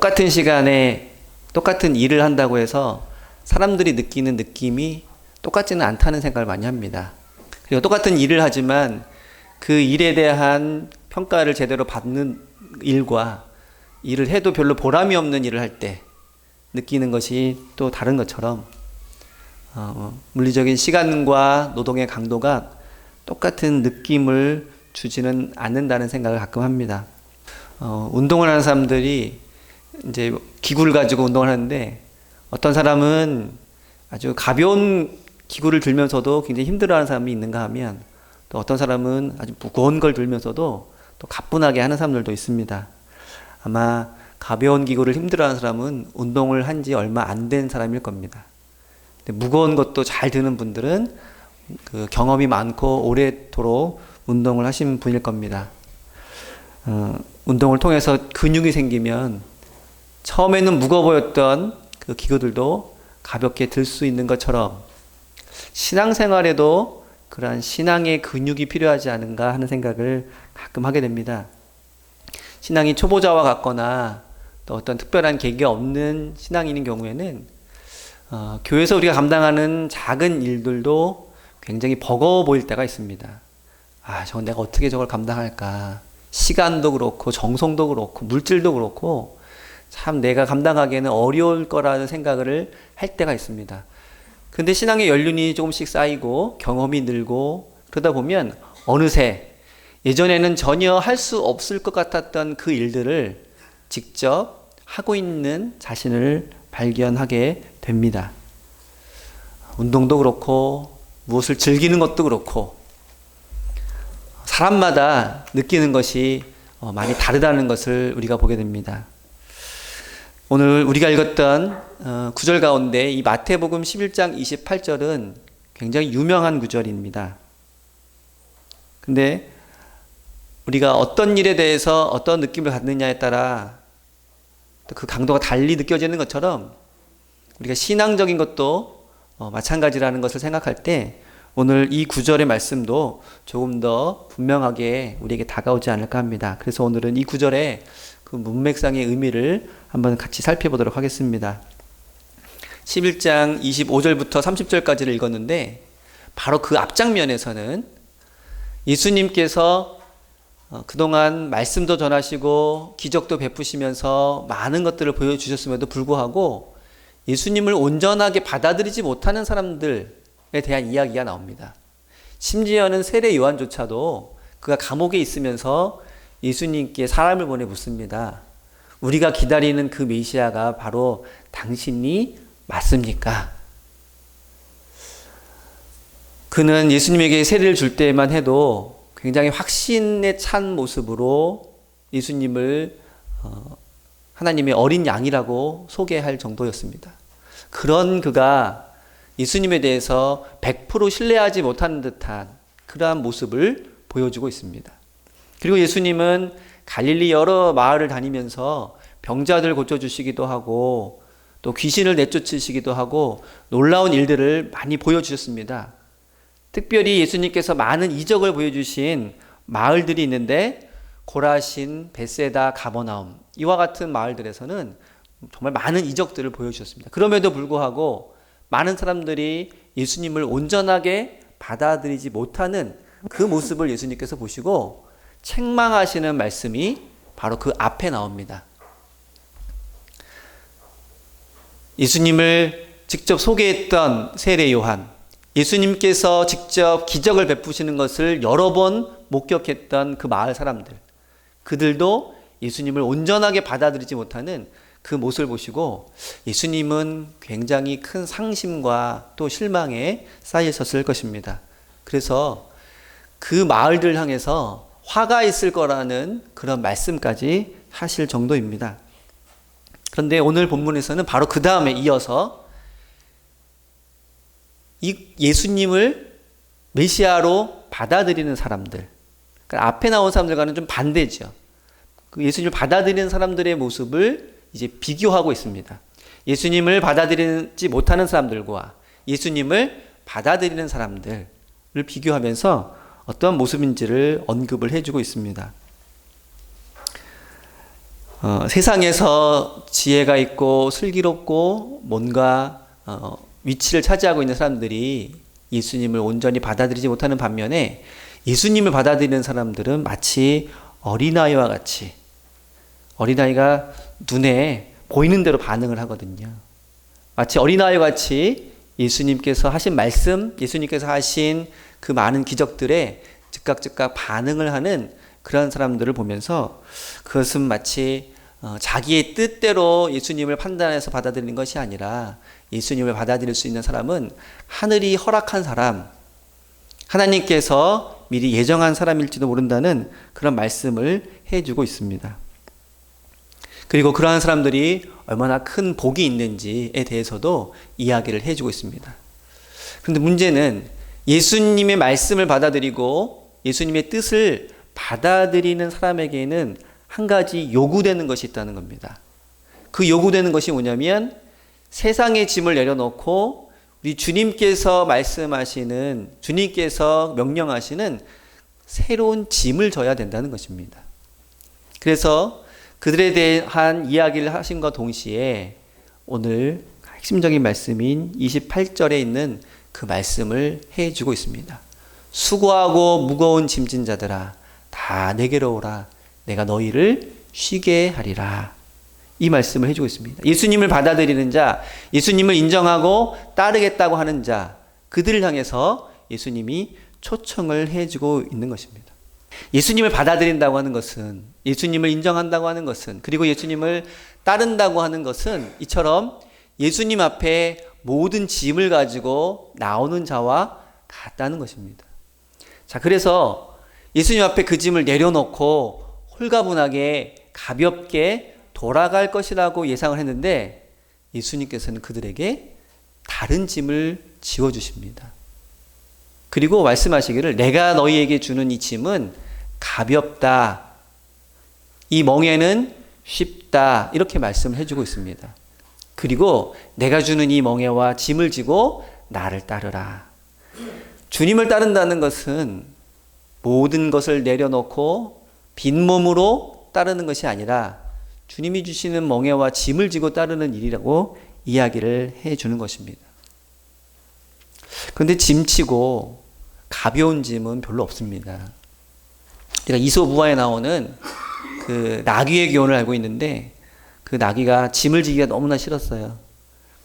똑같은 시간에 똑같은 일을 한다고 해서 사람들이 느끼는 느낌이 똑같지는 않다는 생각을 많이 합니다. 그리고 똑같은 일을 하지만 그 일에 대한 평가를 제대로 받는 일과 일을 해도 별로 보람이 없는 일을 할 때 느끼는 것이 또 다른 것처럼 물리적인 시간과 노동의 강도가 똑같은 느낌을 주지는 않는다는 생각을 가끔 합니다. 운동을 하는 사람들이 이제 기구를 가지고 운동을 하는데 어떤 사람은 아주 가벼운 기구를 들면서도 굉장히 힘들어하는 사람이 있는가 하면 또 어떤 사람은 아주 무거운 걸 들면서도 또 가뿐하게 하는 사람들도 있습니다. 아마 가벼운 기구를 힘들어하는 사람은 운동을 한 지 얼마 안 된 사람일 겁니다. 근데 무거운 것도 잘 드는 분들은 그 경험이 많고 오래도록 운동을 하신 분일 겁니다. 운동을 통해서 근육이 생기면 처음에는 무거워 보였던 그 기구들도 가볍게 들 수 있는 것처럼 신앙생활에도 그러한 신앙의 근육이 필요하지 않은가 하는 생각을 가끔 하게 됩니다. 신앙이 초보자와 같거나 또 어떤 특별한 계기가 없는 신앙인인 경우에는 교회에서 우리가 감당하는 작은 일들도 굉장히 버거워 보일 때가 있습니다. 저건 내가 어떻게 저걸 감당할까? 시간도 그렇고 정성도 그렇고 물질도 그렇고 참 내가 감당하기에는 어려울 거라는 생각을 할 때가 있습니다. 근데 신앙의 연륜이 조금씩 쌓이고 경험이 늘고 그러다 보면 어느새 예전에는 전혀 할 수 없을 것 같았던 그 일들을 직접 하고 있는 자신을 발견하게 됩니다. 운동도 그렇고 무엇을 즐기는 것도 그렇고 사람마다 느끼는 것이 많이 다르다는 것을 우리가 보게 됩니다. 오늘 우리가 읽었던 구절 가운데 이 마태복음 11장 28절은 굉장히 유명한 구절입니다. 근데 우리가 어떤 일에 대해서 어떤 느낌을 갖느냐에 따라 그 강도가 달리 느껴지는 것처럼 우리가 신앙적인 것도 마찬가지라는 것을 생각할 때 오늘 이 구절의 말씀도 조금 더 분명하게 우리에게 다가오지 않을까 합니다. 그래서 오늘은 이 구절의 그 문맥상의 의미를 한번 같이 살펴보도록 하겠습니다. 11장 25절부터 30절까지를 읽었는데 바로 그 앞장면에서는 예수님께서 그동안 말씀도 전하시고 기적도 베푸시면서 많은 것들을 보여주셨음에도 불구하고 예수님을 온전하게 받아들이지 못하는 사람들에 대한 이야기가 나옵니다. 심지어는 세례 요한조차도 그가 감옥에 있으면서 예수님께 사람을 보내 묻습니다. 우리가 기다리는 그 메시아가 바로 당신이 맞습니까? 그는 예수님에게 세례를 줄 때만 해도 굉장히 확신에 찬 모습으로 예수님을 하나님의 어린 양이라고 소개할 정도였습니다. 그런 그가 예수님에 대해서 100% 신뢰하지 못하는 듯한 그러한 모습을 보여주고 있습니다. 그리고 예수님은 갈릴리 여러 마을을 다니면서 병자들 고쳐주시기도 하고 또 귀신을 내쫓으시기도 하고 놀라운 일들을 많이 보여주셨습니다. 특별히 예수님께서 많은 이적을 보여주신 마을들이 있는데 고라신, 벳세다, 가버나움 이와 같은 마을들에서는 정말 많은 이적들을 보여주셨습니다. 그럼에도 불구하고 많은 사람들이 예수님을 온전하게 받아들이지 못하는 그 모습을 예수님께서 보시고 책망하시는 말씀이 바로 그 앞에 나옵니다. 예수님을 직접 소개했던 세례 요한, 예수님께서 직접 기적을 베푸시는 것을 여러 번 목격했던 그 마을 사람들, 그들도 예수님을 온전하게 받아들이지 못하는 그 모습을 보시고 예수님은 굉장히 큰 상심과 또 실망에 쌓이셨을 것입니다. 그래서 그 마을들 향해서 화가 있을 거라는 그런 말씀까지 하실 정도입니다. 그런데 오늘 본문에서는 바로 그 다음에 이어서 이 예수님을 메시아로 받아들이는 사람들, 그러니까 앞에 나온 사람들과는 좀 반대죠. 그 예수님을 받아들이는 사람들의 모습을 이제 비교하고 있습니다. 예수님을 받아들이지 못하는 사람들과 예수님을 받아들이는 사람들을 비교하면서 어떤 모습인지를 언급을 해주고 있습니다. 세상에서 지혜가 있고 슬기롭고 뭔가 위치를 차지하고 있는 사람들이 예수님을 온전히 받아들이지 못하는 반면에 예수님을 받아들이는 사람들은 마치 어린아이와 같이, 어린아이가 눈에 보이는 대로 반응을 하거든요. 마치 어린아이와 같이 예수님께서 하신 말씀, 예수님께서 하신 그 많은 기적들에 즉각 반응을 하는 그런 사람들을 보면서 그것은 마치 자기의 뜻대로 예수님을 판단해서 받아들이는 것이 아니라 예수님을 받아들일 수 있는 사람은 하늘이 허락한 사람, 하나님께서 미리 예정한 사람일지도 모른다는 그런 말씀을 해주고 있습니다. 그리고 그러한 사람들이 얼마나 큰 복이 있는지에 대해서도 이야기를 해주고 있습니다. 그런데 문제는 예수님의 말씀을 받아들이고 예수님의 뜻을 받아들이는 사람에게는 한 가지 요구되는 것이 있다는 겁니다. 그 요구되는 것이 뭐냐면 세상의 짐을 내려놓고 우리 주님께서 말씀하시는, 주님께서 명령하시는 새로운 짐을 져야 된다는 것입니다. 그래서 그들에 대한 이야기를 하심과 동시에 오늘 핵심적인 말씀인 28절에 있는 그 말씀을 해주고 있습니다. 수고하고 무거운 짐진 자들아 다 내게로 오라 내가 너희를 쉬게 하리라. 이 말씀을 해주고 있습니다. 예수님을 받아들이는 자, 예수님을 인정하고 따르겠다고 하는 자, 그들을 향해서 예수님이 초청을 해주고 있는 것입니다. 예수님을 받아들인다고 하는 것은, 예수님을 인정한다고 하는 것은, 그리고 예수님을 따른다고 하는 것은 이처럼 예수님 앞에 모든 짐을 가지고 나오는 자와 같다는 것입니다. 자, 그래서 예수님 앞에 그 짐을 내려놓고 홀가분하게 가볍게 돌아갈 것이라고 예상을 했는데 예수님께서는 그들에게 다른 짐을 지워주십니다. 그리고 말씀하시기를 내가 너희에게 주는 이 짐은 가볍다. 이 멍에는 쉽다. 이렇게 말씀을 해주고 있습니다. 그리고 내가 주는 이 멍에와 짐을 지고 나를 따르라. 주님을 따른다는 것은 모든 것을 내려놓고 빈몸으로 따르는 것이 아니라 주님이 주시는 멍에와 짐을 지고 따르는 일이라고 이야기를 해주는 것입니다. 그런데 짐치고 가벼운 짐은 별로 없습니다. 제가 이솝우화에 나오는 그 나귀의 교훈을 알고 있는데 그 나귀가 짐을 지기가 너무나 싫었어요.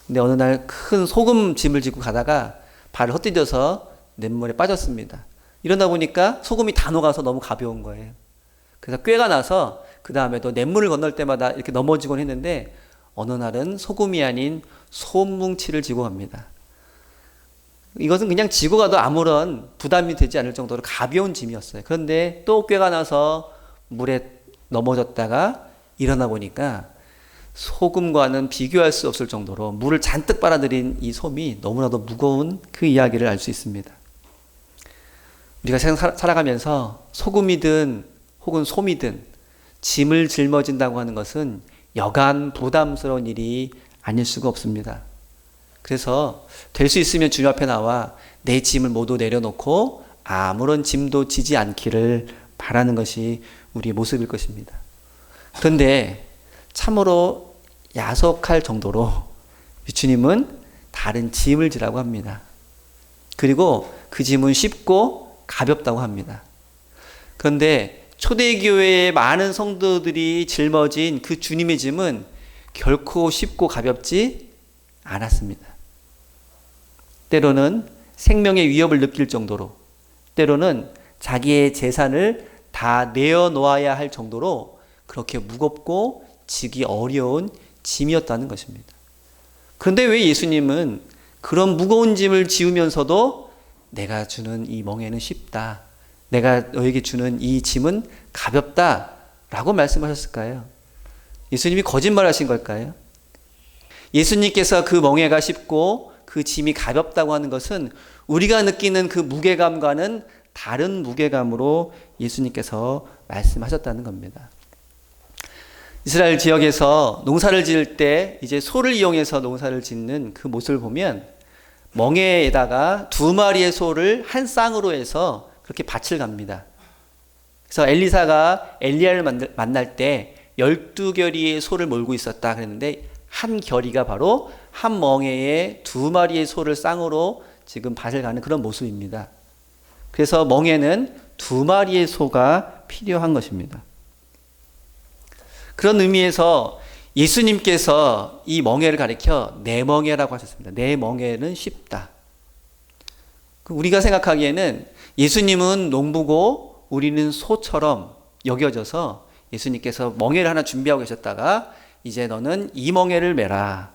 근데 어느 날 큰 소금 짐을 지고 가다가 발을 헛디뎌서 냇물에 빠졌습니다. 이러다 보니까 소금이 다 녹아서 너무 가벼운 거예요. 그래서 꾀가 나서 그 다음에도 냇물을 건널 때마다 이렇게 넘어지곤 했는데 어느 날은 소금이 아닌 솜뭉치를 지고 갑니다. 이것은 그냥 지고 가도 아무런 부담이 되지 않을 정도로 가벼운 짐이었어요. 그런데 또 꾀가 나서 물에 넘어졌다가 일어나 보니까 소금과는 비교할 수 없을 정도로 물을 잔뜩 빨아들인 이 솜이 너무나도 무거운 그 이야기를 알 수 있습니다. 우리가 세상 살아가면서 소금이든 혹은 솜이든 짐을 짊어진다고 하는 것은 여간 부담스러운 일이 아닐 수가 없습니다. 그래서 될 수 있으면 주님 앞에 나와 내 짐을 모두 내려놓고 아무런 짐도 지지 않기를 바라는 것이 우리의 모습일 것입니다. 그런데 참으로 야속할 정도로 주님은 다른 짐을 지라고 합니다. 그리고 그 짐은 쉽고 가볍다고 합니다. 그런데 초대교회의 많은 성도들이 짊어진 그 주님의 짐은 결코 쉽고 가볍지 않았습니다. 때로는 생명의 위협을 느낄 정도로, 때로는 자기의 재산을 다 내어놓아야 할 정도로 그렇게 무겁고 지기 어려운 짐이었다는 것입니다. 그런데 왜 예수님은 그런 무거운 짐을 지우면서도 내가 주는 이 멍에는 쉽다, 내가 너에게 주는 이 짐은 가볍다 라고 말씀하셨을까요? 예수님이 거짓말하신 걸까요? 예수님께서 그 멍에가 쉽고 그 짐이 가볍다고 하는 것은 우리가 느끼는 그 무게감과는 다른 무게감으로 예수님께서 말씀하셨다는 겁니다. 이스라엘 지역에서 농사를 지을 때 이제 소를 이용해서 농사를 짓는 그 모습을 보면 멍에에다가 2마리의 소를 한 쌍으로 해서 그렇게 밭을 갑니다. 그래서 엘리사가 엘리야를 만날 때 12결의의 소를 몰고 있었다 그랬는데 한 결의가 바로 한 멍에에 2마리의 소를 쌍으로 지금 밭을 가는 그런 모습입니다. 그래서 멍에는 2마리의 소가 필요한 것입니다. 그런 의미에서 예수님께서 이 멍에를 가리켜 내 멍에라고 하셨습니다. 내 멍에는 쉽다. 우리가 생각하기에는 예수님은 농부고 우리는 소처럼 여겨져서 예수님께서 멍에를 하나 준비하고 계셨다가 이제 너는 이 멍에를 매라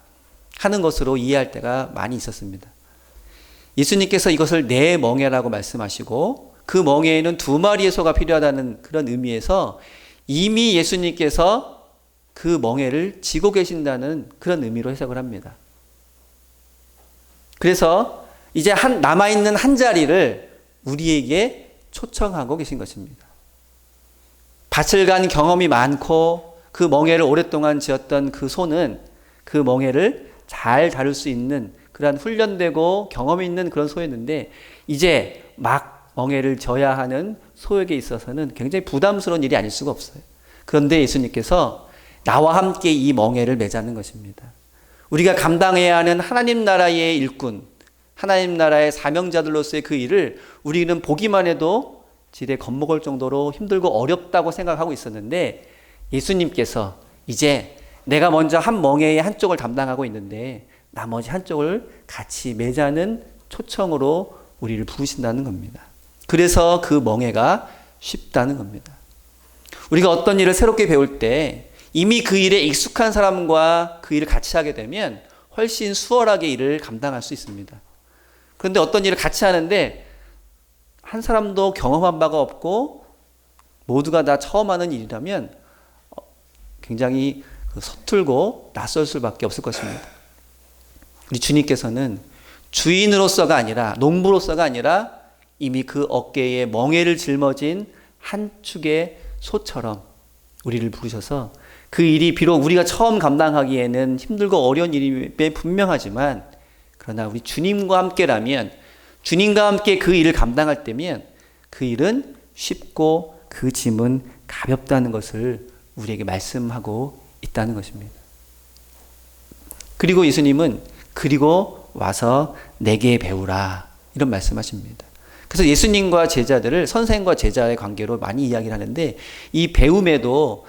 하는 것으로 이해할 때가 많이 있었습니다. 예수님께서 이것을 내 멍에라고 말씀하시고 그 멍에에는 2마리의 소가 필요하다는 그런 의미에서 이미 예수님께서 그 멍에를 지고 계신다는 그런 의미로 해석을 합니다. 그래서 이제 남아있는 한 자리를 우리에게 초청하고 계신 것입니다. 밭을 간 경험이 많고 그 멍에를 오랫동안 지었던 그 소는 그 멍에를 잘 다룰 수 있는 그런 훈련되고 경험이 있는 그런 소였는데 이제 막 멍에를 져야 하는 소에게 있어서는 굉장히 부담스러운 일이 아닐 수가 없어요. 그런데 예수님께서 나와 함께 이 멍에를 매자는 것입니다. 우리가 감당해야 하는 하나님 나라의 일꾼, 하나님 나라의 사명자들로서의 그 일을 우리는 보기만 해도 지레 겁먹을 정도로 힘들고 어렵다고 생각하고 있었는데 예수님께서 이제 내가 먼저 한 멍에의 한쪽을 담당하고 있는데 나머지 한쪽을 같이 매자는 초청으로 우리를 부르신다는 겁니다. 그래서 그 멍에가 쉽다는 겁니다. 우리가 어떤 일을 새롭게 배울 때 이미 그 일에 익숙한 사람과 그 일을 같이 하게 되면 훨씬 수월하게 일을 감당할 수 있습니다. 그런데 어떤 일을 같이 하는데 한 사람도 경험한 바가 없고 모두가 다 처음 하는 일이라면 굉장히 서툴고 낯설 수밖에 없을 것입니다. 우리 주님께서는 주인으로서가 아니라 농부로서가 아니라 이미 그 어깨에 멍에를 짊어진 한 축의 소처럼 우리를 부르셔서 그 일이 비록 우리가 처음 감당하기에는 힘들고 어려운 일임에 분명하지만 그러나 우리 주님과 함께라면 주님과 함께 그 일을 감당할 때면 그 일은 쉽고 그 짐은 가볍다는 것을 우리에게 말씀하고 있다는 것입니다. 그리고 예수님은 그리고 와서 내게 배우라 이런 말씀하십니다. 그래서 예수님과 제자들을 선생과 제자의 관계로 많이 이야기를 하는데 이 배움에도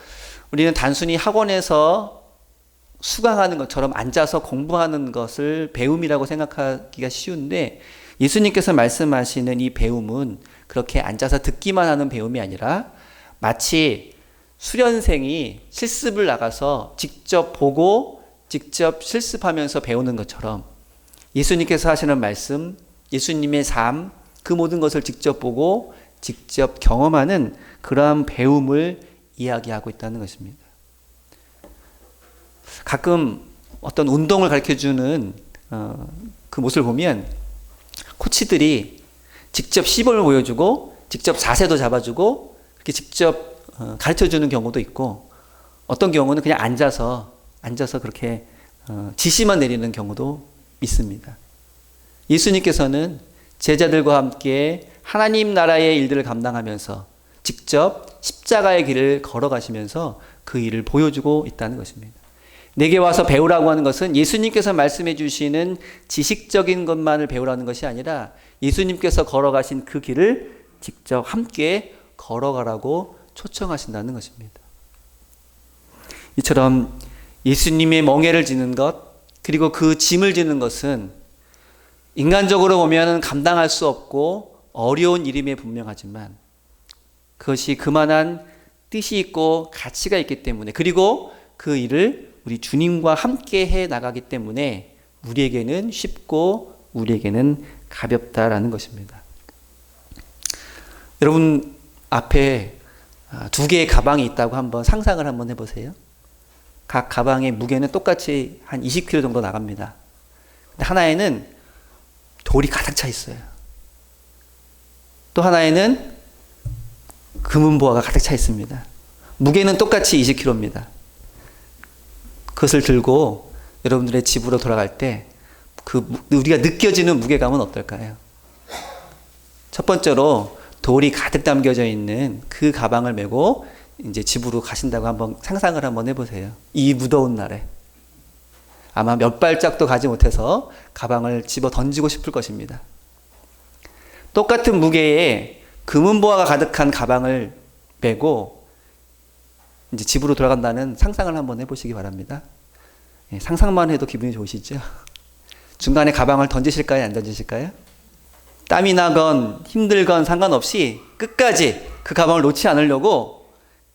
우리는 단순히 학원에서 수강하는 것처럼 앉아서 공부하는 것을 배움이라고 생각하기가 쉬운데 예수님께서 말씀하시는 이 배움은 그렇게 앉아서 듣기만 하는 배움이 아니라 마치 수련생이 실습을 나가서 직접 보고 직접 실습하면서 배우는 것처럼 예수님께서 하시는 말씀, 예수님의 삶, 그 모든 것을 직접 보고 직접 경험하는 그러한 배움을 이야기하고 있다는 것입니다. 가끔 어떤 운동을 가르쳐주는 그 모습을 보면 코치들이 직접 시범을 보여주고 직접 자세도 잡아주고 그렇게 직접 가르쳐주는 경우도 있고 어떤 경우는 그냥 앉아서 그렇게 지시만 내리는 경우도 있습니다. 예수님께서는 제자들과 함께 하나님 나라의 일들을 감당하면서 직접 십자가의 길을 걸어가시면서 그 일을 보여주고 있다는 것입니다. 내게 와서 배우라고 하는 것은 예수님께서 말씀해 주시는 지식적인 것만을 배우라는 것이 아니라 예수님께서 걸어가신 그 길을 직접 함께 걸어가라고 초청하신다는 것입니다. 이처럼 예수님의 멍에를 지는 것 그리고 그 짐을 지는 것은 인간적으로 보면 감당할 수 없고 어려운 일임에 분명하지만 그것이 그만한 뜻이 있고 가치가 있기 때문에 그리고 그 일을 우리 주님과 함께 해 나가기 때문에 우리에게는 쉽고 우리에게는 가볍다라는 것입니다. 여러분 앞에 2개의 가방이 있다고 한번 상상을 한번 해보세요. 각 가방의 무게는 똑같이 한 20kg 정도 나갑니다. 근데 하나에는 돌이 가득 차 있어요. 또 하나에는 금은보화가 가득 차 있습니다. 무게는 똑같이 20kg입니다. 그것을 들고 여러분들의 집으로 돌아갈 때 우리가 느껴지는 무게감은 어떨까요? 첫 번째로 돌이 가득 담겨져 있는 그 가방을 메고 이제 집으로 가신다고 한번 상상을 한번 해보세요. 이 무더운 날에. 아마 몇 발짝도 가지 못해서 가방을 집어 던지고 싶을 것입니다. 똑같은 무게에 금은보화가 가득한 가방을 메고 이제 집으로 돌아간다는 상상을 한번 해보시기 바랍니다. 상상만 해도 기분이 좋으시죠? 중간에 가방을 던지실까요? 안 던지실까요? 땀이 나건 힘들건 상관없이 끝까지 그 가방을 놓지 않으려고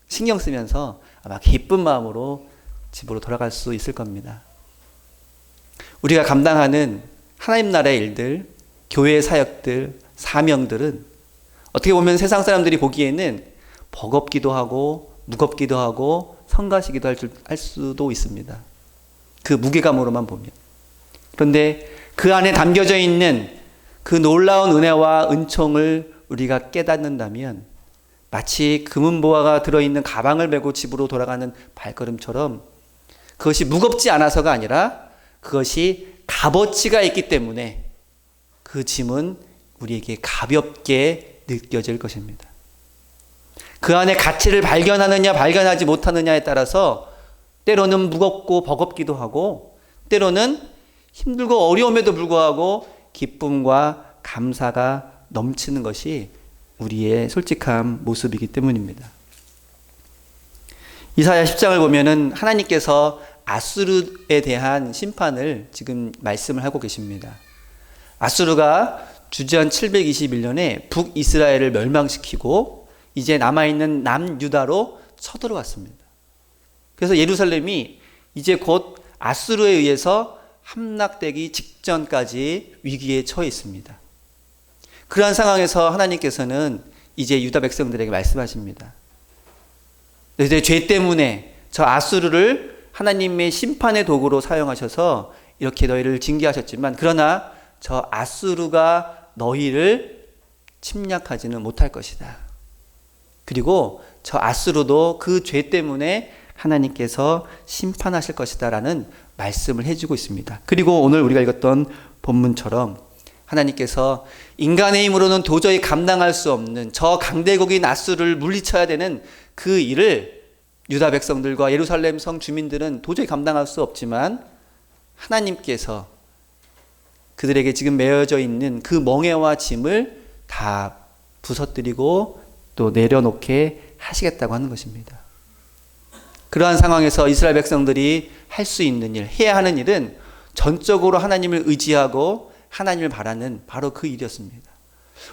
신경 쓰면서 아마 기쁜 마음으로 집으로 돌아갈 수 있을 겁니다. 우리가 감당하는 하나님 나라의 일들, 교회의 사역들, 사명들은 어떻게 보면 세상 사람들이 보기에는 버겁기도 하고 무겁기도 하고 성가시기도 할 수도 있습니다. 그 무게감으로만 보면. 그런데 그 안에 담겨져 있는 그 놀라운 은혜와 은총을 우리가 깨닫는다면 마치 금은보화가 들어있는 가방을 메고 집으로 돌아가는 발걸음처럼 그것이 무겁지 않아서가 아니라 그것이 값어치가 있기 때문에 그 짐은 우리에게 가볍게 느껴질 것입니다. 그 안에 가치를 발견하느냐 발견하지 못하느냐에 따라서 때로는 무겁고 버겁기도 하고 때로는 힘들고 어려움에도 불구하고 기쁨과 감사가 넘치는 것이 우리의 솔직한 모습이기 때문입니다. 이사야 10장을 보면은 하나님께서 아수르에 대한 심판을 지금 말씀을 하고 계십니다. 아수르가 주전 721년에 북이스라엘을 멸망시키고 이제 남아있는 남유다로 쳐들어왔습니다. 그래서 예루살렘이 이제 곧 아수르에 의해서 함락되기 직전까지 위기에 처해 있습니다. 그러한 상황에서 하나님께서는 이제 유다 백성들에게 말씀하십니다. 너희들의 죄 때문에 저 아수르를 하나님의 심판의 도구로 사용하셔서 이렇게 너희를 징계하셨지만 그러나 저 아수르가 너희를 침략하지는 못할 것이다. 그리고 저 아수르도 그 죄 때문에 하나님께서 심판하실 것이다 라는 말씀을 해주고 있습니다. 그리고 오늘 우리가 읽었던 본문처럼 하나님께서 인간의 힘으로는 도저히 감당할 수 없는 저 강대국인 아수르를 물리쳐야 되는 그 일을 유다 백성들과 예루살렘 성 주민들은 도저히 감당할 수 없지만 하나님께서 그들에게 지금 메어져 있는 그 멍에와 짐을 다 부서뜨리고 또 내려놓게 하시겠다고 하는 것입니다. 그러한 상황에서 이스라엘 백성들이 할 수 있는 일, 해야 하는 일은 전적으로 하나님을 의지하고 하나님을 바라는 바로 그 일이었습니다.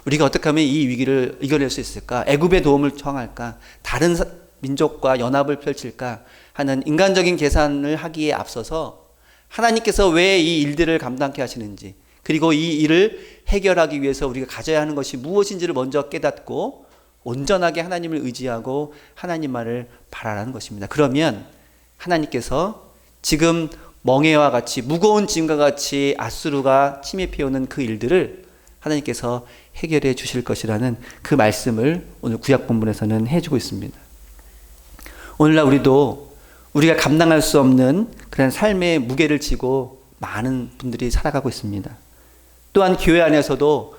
우리가 어떻게 하면 이 위기를 이겨낼 수 있을까? 애굽의 도움을 청할까? 다른 민족과 연합을 펼칠까? 하는 인간적인 계산을 하기에 앞서서 하나님께서 왜 이 일들을 감당케 하시는지 그리고 이 일을 해결하기 위해서 우리가 가져야 하는 것이 무엇인지를 먼저 깨닫고 온전하게 하나님을 의지하고 하나님 말을 바라라는 것입니다. 그러면 하나님께서 지금 멍에와 같이 무거운 짐과 같이 아수르가 침입해오는 그 일들을 하나님께서 해결해 주실 것이라는 그 말씀을 오늘 구약 본문에서는 해주고 있습니다. 오늘날 우리도 우리가 감당할 수 없는 그런 삶의 무게를 지고 많은 분들이 살아가고 있습니다. 또한 교회 안에서도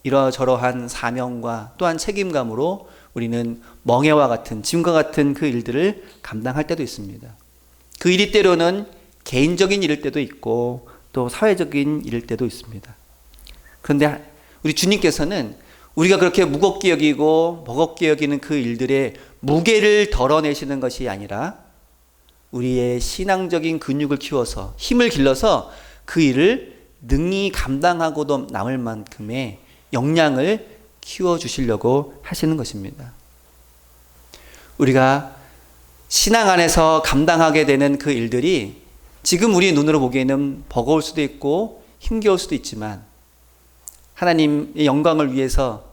이러저러한 사명과 또한 책임감으로 우리는 멍에와 같은 짐과 같은 그 일들을 감당할 때도 있습니다. 그 일이 때로는 개인적인 일일 때도 있고 또 사회적인 일일 때도 있습니다. 그런데 우리 주님께서는 우리가 그렇게 무겁게 여기고 버겁게 여기는 그 일들의 무게를 덜어내시는 것이 아니라 우리의 신앙적인 근육을 키워서 힘을 길러서 그 일을 능히 감당하고도 남을 만큼의 역량을 키워주시려고 하시는 것입니다. 우리가 신앙 안에서 감당하게 되는 그 일들이 지금 우리 눈으로 보기에는 버거울 수도 있고 힘겨울 수도 있지만 하나님의 영광을 위해서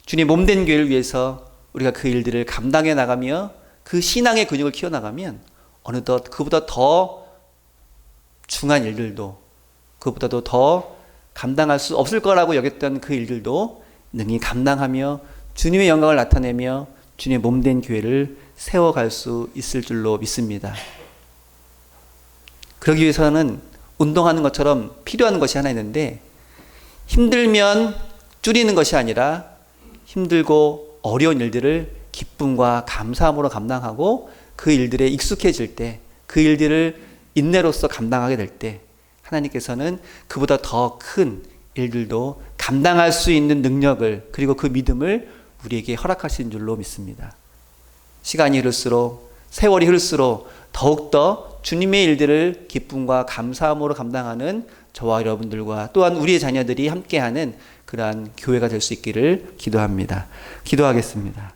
주님 몸된 교회를 위해서 우리가 그 일들을 감당해 나가며 그 신앙의 근육을 키워나가면 어느덧 그보다 더 중한 일들도 그보다도 더 감당할 수 없을 거라고 여겼던 그 일들도 능히 감당하며 주님의 영광을 나타내며 주님의 몸된 교회를 세워갈 수 있을 줄로 믿습니다. 그러기 위해서는 운동하는 것처럼 필요한 것이 하나 있는데 힘들면 줄이는 것이 아니라 힘들고 어려운 일들을 기쁨과 감사함으로 감당하고 그 일들에 익숙해질 때, 그 일들을 인내로서 감당하게 될 때 하나님께서는 그보다 더 큰 일들도 감당할 수 있는 능력을, 그리고 그 믿음을 우리에게 허락하신 줄로 믿습니다. 시간이 흐를수록, 세월이 흐를수록 더욱더 주님의 일들을 기쁨과 감사함으로 감당하는 저와 여러분들과 또한 우리의 자녀들이 함께하는 그러한 교회가 될 수 있기를 기도합니다. 기도하겠습니다.